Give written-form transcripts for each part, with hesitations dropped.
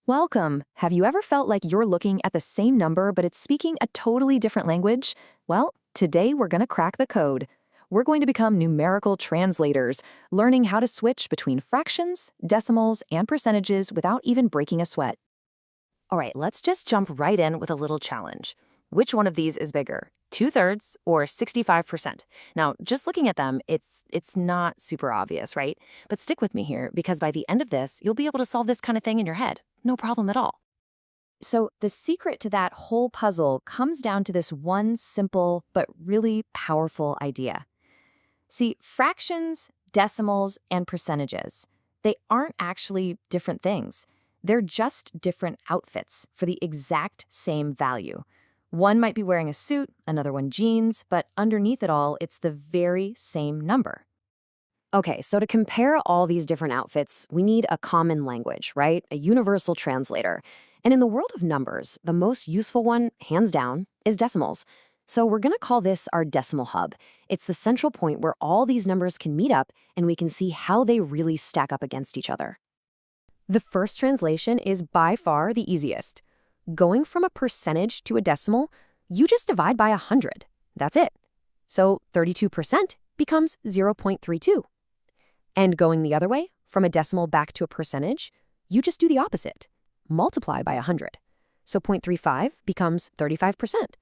Welcome! Have you ever felt like you're looking at the same number but it's speaking a totally different language? Well, today we're going to crack the code. We're going to become numerical translators, learning how to switch between fractions, decimals, and percentages without even breaking a sweat. All right, let's just jump right in with a little challenge. Which one of these is bigger, 2/3 or 65%? Now, just looking at them, it's not super obvious, right? But stick with me here, because by the end of this, you'll be able to solve this kind of thing in your head. No problem at all. So the secret to that whole puzzle comes down to this one simple but really powerful idea. See, fractions, decimals, and percentages, they aren't actually different things. They're just different outfits for the exact same value. One might be wearing a suit, another one jeans, but underneath it all, it's the very same number. Okay, so to compare all these different outfits, we need a common language, right? A universal translator. And in the world of numbers, the most useful one, hands down, is decimals. So we're going to call this our decimal hub. It's the central point where all these numbers can meet up and we can see how they really stack up against each other. The first translation is by far the easiest. Going from a percentage to a decimal, you just divide by 100. That's it. So 32% becomes 0.32. And going the other way, from a decimal back to a percentage, you just do the opposite. Multiply by 100. So 0.35 becomes 35%.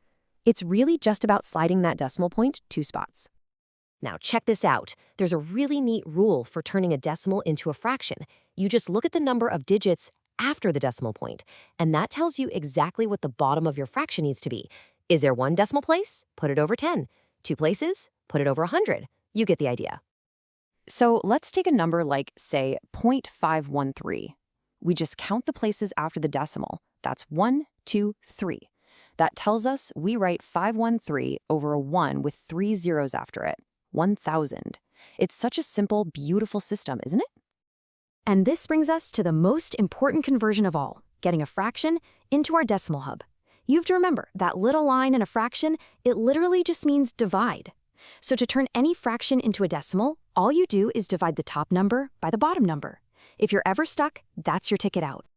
It's really just about sliding that decimal point 2 spots. Now check this out. There's a really neat rule for turning a decimal into a fraction. You just look at the number of digits after the decimal point, and that tells you exactly what the bottom of your fraction needs to be. Is there one decimal place? Put it over 10. 2 places? Put it over 100. You get the idea. So let's take a number like, say, 0.513. We just count the places after the decimal. That's 1, 2, 3. That tells us we write 513 over a 1 with 3 zeros after it. 1,000. It's such a simple, beautiful system, isn't it? And this brings us to the most important conversion of all, getting a fraction into our decimal hub. You have to remember, that little line in a fraction, it literally just means divide. So to turn any fraction into a decimal, all you do is divide the top number by the bottom number. If you're ever stuck, that's your ticket out.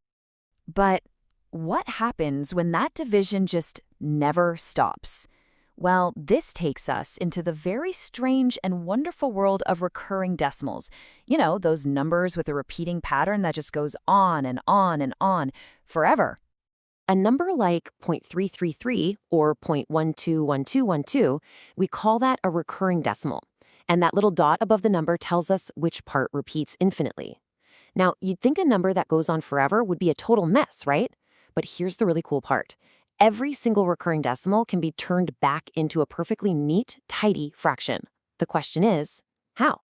But what happens when that division just never stops? Well, this takes us into the very strange and wonderful world of recurring decimals. You know, those numbers with a repeating pattern that just goes on and on and on forever. A number like 0.333 or 0.121212, we call that a recurring decimal. And that little dot above the number tells us which part repeats infinitely. Now, you'd think a number that goes on forever would be a total mess, right? But here's the really cool part. Every single recurring decimal can be turned back into a perfectly neat, tidy fraction. The question is, how?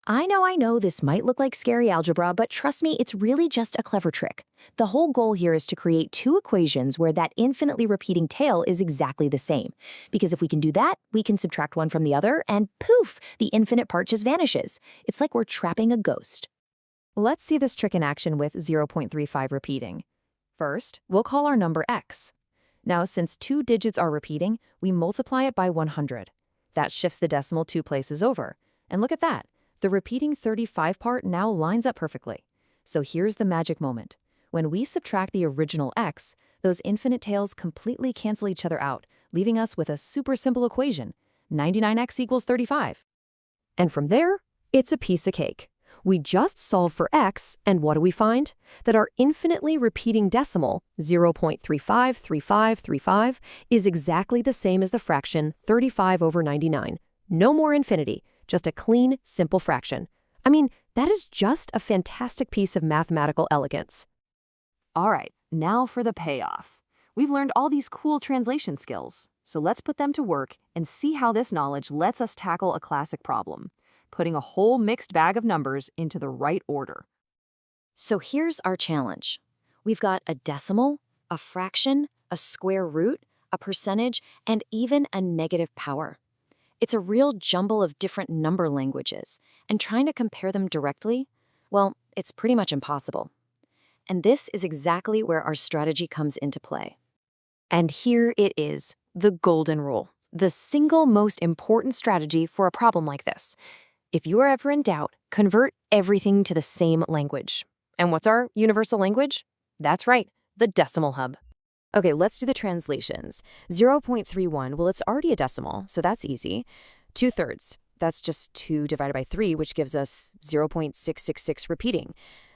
I know, this might look like scary algebra, but trust me, it's really just a clever trick. The whole goal here is to create two equations where that infinitely repeating tail is exactly the same. Because if we can do that, we can subtract one from the other, and poof, the infinite part just vanishes. It's like we're trapping a ghost. Let's see this trick in action with 0.35 repeating. First, we'll call our number x. Now, since 2 digits are repeating, we multiply it by 100. That shifts the decimal 2 places over. And look at that. The repeating 35 part now lines up perfectly. So here's the magic moment. When we subtract the original x, those infinite tails completely cancel each other out, leaving us with a super simple equation, 99x equals 35. And from there, it's a piece of cake. We just solve for x, and what do we find? That our infinitely repeating decimal, 0.353535, is exactly the same as the fraction 35 over 99. No more infinity. Just a clean, simple fraction. I mean, that is just a fantastic piece of mathematical elegance. All right, now for the payoff. We've learned all these cool translation skills, so let's put them to work and see how this knowledge lets us tackle a classic problem, putting a whole mixed bag of numbers into the right order. So here's our challenge. We've got a decimal, a fraction, a square root, a percentage, and even a negative power. It's a real jumble of different number languages, and trying to compare them directly, well, it's pretty much impossible. And this is exactly where our strategy comes into play. And here it is, the golden rule, the single most important strategy for a problem like this. If you are ever in doubt, convert everything to the same language. And what's our universal language? That's right, the decimal hub. Okay, let's do the translations. 0.31, well, it's already a decimal, so that's easy. 2/3, that's just 2 divided by 3, which gives us 0.666 repeating.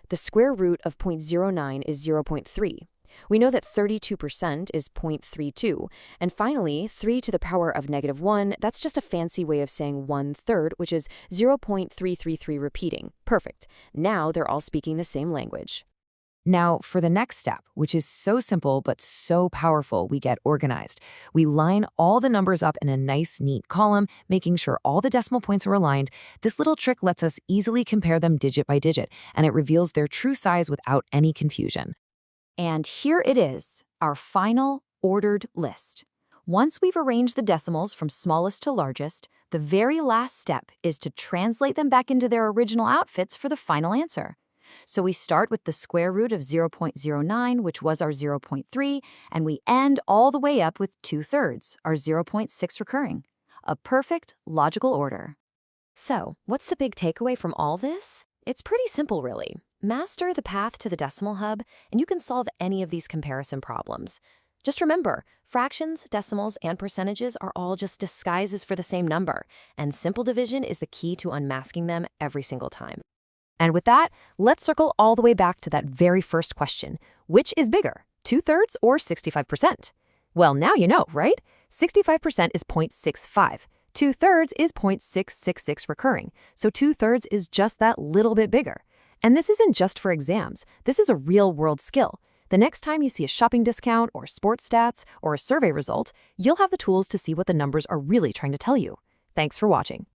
The square root of 0.09 is 0.3. We know that 32% is 0.32. And finally, 3 to the power of -1, that's just a fancy way of saying 1/3, which is 0.333 repeating. Perfect. Now they're all speaking the same language. Now, for the next step, which is so simple but so powerful, we get organized. We line all the numbers up in a nice, neat column, making sure all the decimal points are aligned. This little trick lets us easily compare them digit by digit, and it reveals their true size without any confusion. And here it is, our final ordered list. Once we've arranged the decimals from smallest to largest, the very last step is to translate them back into their original outfits for the final answer. So we start with the square root of 0.09, which was our 0.3, and we end all the way up with 2/3, our 0.6 recurring. A perfect logical order. So, what's the big takeaway from all this? It's pretty simple, really. Master the path to the decimal hub, and you can solve any of these comparison problems. Just remember, fractions, decimals, and percentages are all just disguises for the same number, and simple division is the key to unmasking them every single time. And with that, let's circle all the way back to that very first question. Which is bigger, 2/3 or 65%? Well, now you know, right? 65% is 0.65. 2/3 is 0.666 recurring, so 2/3 is just that little bit bigger. And this isn't just for exams. This is a real-world skill. The next time you see a shopping discount or sports stats or a survey result, you'll have the tools to see what the numbers are really trying to tell you. Thanks for watching.